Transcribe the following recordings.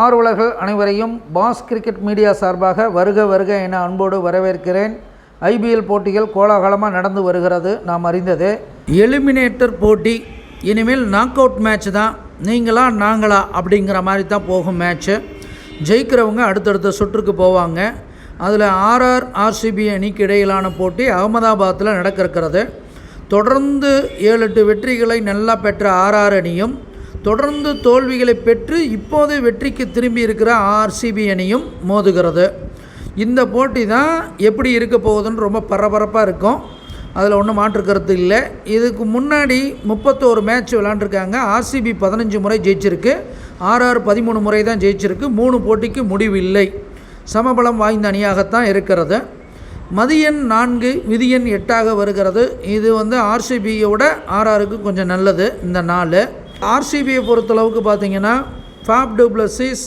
ஆர்வலர்கள் அனைவரையும் pass cricket media சார்பாக வருக வருக என அன்போடு வரவேற்கிறேன். ஐபிஎல் போட்டிகள் கோலாகலமாக நடந்து வருகிறது, நாம் அறிந்தது. எலிமினேட்டர் போட்டி இனிமேல் நாக் அவுட் மேட்ச் தான், நீங்களா நாங்களா அப்படிங்கிற மாதிரி தான் போகும் மேட்ச்சு. ஜெயிக்கிறவங்க அடுத்தடுத்த சுற்றுக்கு போவாங்க. அதில் ஆர்சிபி அணிக்கு இடையிலான போட்டி அகமதாபாத்தில் நடக்கிறது. தொடர்ந்து 7-8 வெற்றிகளை நல்லா பெற்ற அணியும் தொடர்ந்து தோல்விகளை பெற்று இப்போது வெற்றிக்கு திரும்பி இருக்கிற ஆர்சிபி அணியும் மோதுகிறது. இந்த போட்டி தான் எப்படி இருக்க போகுதுன்னு ரொம்ப பரபரப்பாக இருக்கும், அதில் ஒன்றும் மாற்று கருத்து இல்லை. இதுக்கு முன்னாடி 31 மேட்ச் விளாண்டுருக்காங்க. ஆர்சிபி 15 முறை ஜெயிச்சிருக்கு, 13 முறை தான் ஜெயிச்சிருக்கு. 3 போட்டிக்கு முடிவில்லை. சமபலம் வாய்ந்த அணியாகத்தான் இருக்கிறது. மதியன் 4 விதியன் 8 வருகிறது. இது ஆர்சிபியோட ஆர்ஆருக்கு கொஞ்சம் நல்லது. இந்த நாள் ஆர்சிபியை பொறுத்தளவுக்கு பார்த்திங்கன்னா Faf du Plessis,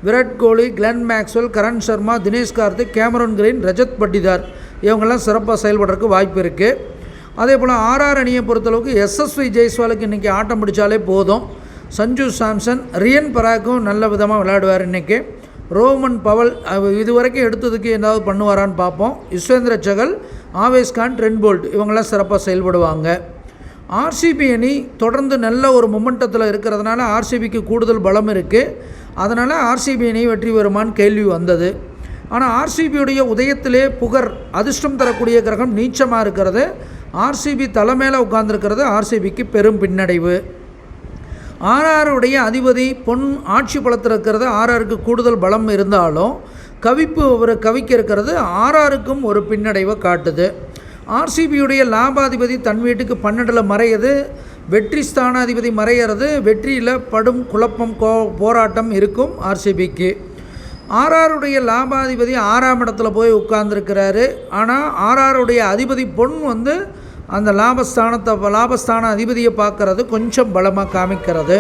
Virat Kohli, Glenn Maxwell, Karan Sharma, Dinesh Karthik, Cameron Green, Rajat Patidar இவங்கெல்லாம் சிறப்பாக செயல்படுறதுக்கு வாய்ப்பு இருக்குது. அதே போல் அணியை பொறுத்தளவுக்கு எஸ்எஸ்வி ஜெய்ஸ்வாலுக்கு இன்றைக்கி ஆட்டம் பிடிச்சாலே போதும். சஞ்சு சாம்சன், ரியன் பராக்கும் நல்ல விதமாக விளையாடுவார். இன்றைக்கி ரோமன் பவல் இதுவரைக்கும் எடுத்ததுக்கு ஏதாவது பண்ணுவாரான்னு பார்ப்போம். யுஸ்வேந்திர சகல், ஆவேஸ் கான், ட்ரெண்ட் போல்ட் இவங்கெல்லாம் சிறப்பாக செயல்படுவாங்க. ஆர்சிபி அணி தொடர்ந்து நல்ல ஒரு மொமெண்டத்தில் இருக்கிறதுனால ஆர்சிபிக்கு கூடுதல் பலம் இருக்குது. அதனால் ஆர்சிபி அணி வெற்றி பெறுமான்னு கேள்வி வந்தது. ஆனால் ஆர்சிபியுடைய உதயத்திலே புகர் அதிர்ஷ்டம் தரக்கூடிய கிரகம் நீச்சமாக இருக்கிறது. ஆர்சிபி தலைமையில் உட்கார்ந்துருக்கிறது ஆர்சிபிக்கு பெரும் பின்னடைவு. ஆர்ஆருடைய அதிபதி பொன் ஆட்சி பலத்தில் இருக்கிறது. ஆர்ஆருக்கு கூடுதல் பலம் இருந்தாலும் கவிப்பு அவரை கவிக்க இருக்கிறது ஆர்ஆருக்கும் ஒரு பின்னடைவை காட்டுது. ஆர்சிபியுடைய லாபாதிபதி தன் வீட்டுக்கு 12 மறையுது. வெற்றி ஸ்தானாதிபதி மறையிறது. வெற்றியில் படும் குழப்பம் போராட்டம் இருக்கும் ஆர்சிபிக்கு. ஆர்ஆருடைய லாபாதிபதி 6ஆம் இடத்துல போய் உட்கார்ந்துருக்கிறாரு. ஆனால் ஆர்ஆருடைய அதிபதி பொன் அந்த லாபஸ்தான அதிபதியை பார்க்கறது கொஞ்சம் பலமாக காமிக்கிறது.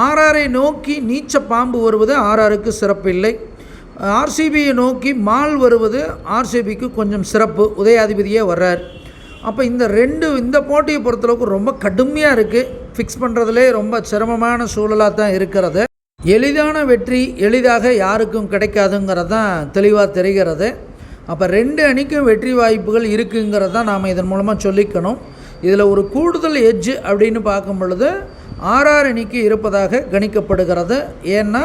ஆர்ஆரை நோக்கி நீச்ச பாம்பு வருவது ஆர்ஆருக்கு சிறப்பில்லை. ஆர்சிபியை நோக்கி மால் வருவது ஆர்சிபிக்கு கொஞ்சம் சிறப்பு. உதயாதிபதியே வர்றார். அப்போ இந்த போட்டியை பொறுத்தளவுக்கு ரொம்ப கடுமையாக இருக்குது. ஃபிக்ஸ் பண்ணுறதுலே ரொம்ப சிரமமான சூழலாக தான் இருக்கிறது. எளிதான வெற்றி எளிதாக யாருக்கும் கிடைக்காதுங்கிறது தான் தெளிவாக தெரிகிறது. அப்போ 2 அணிக்கும் வெற்றி வாய்ப்புகள் இருக்குங்கிறது தான் நாம் இதன் மூலமாக சொல்லிக்கணும். இதில் ஒரு கூடுதல் எட்ஜ் அப்படின்னு பார்க்கும் பொழுது அணிக்கு இருப்பதாக கணிக்கப்படுகிறது. ஏன்னா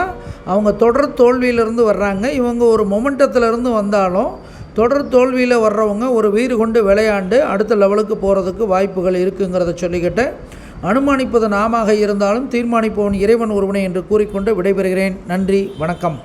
அவங்க தொடர் தோல்வியிலிருந்து வர்றாங்க. இவங்க ஒரு மொமெண்டத்திலிருந்து வந்தாலும் தொடர் தோல்வியில் வர்றவங்க ஒரு வீறு கொண்டு விளையாண்டு அடுத்த லெவலுக்கு போகிறதுக்கு வாய்ப்புகள் இருக்குங்கிறத சொல்லிக்கிட்டு, அனுமானிப்பது நாமாக இருந்தாலும் தீர்மானிப்பவன் இறைவன் ஒருவனே என்று கூறிக்கொண்டு விடைபெறுகிறேன். நன்றி, வணக்கம்.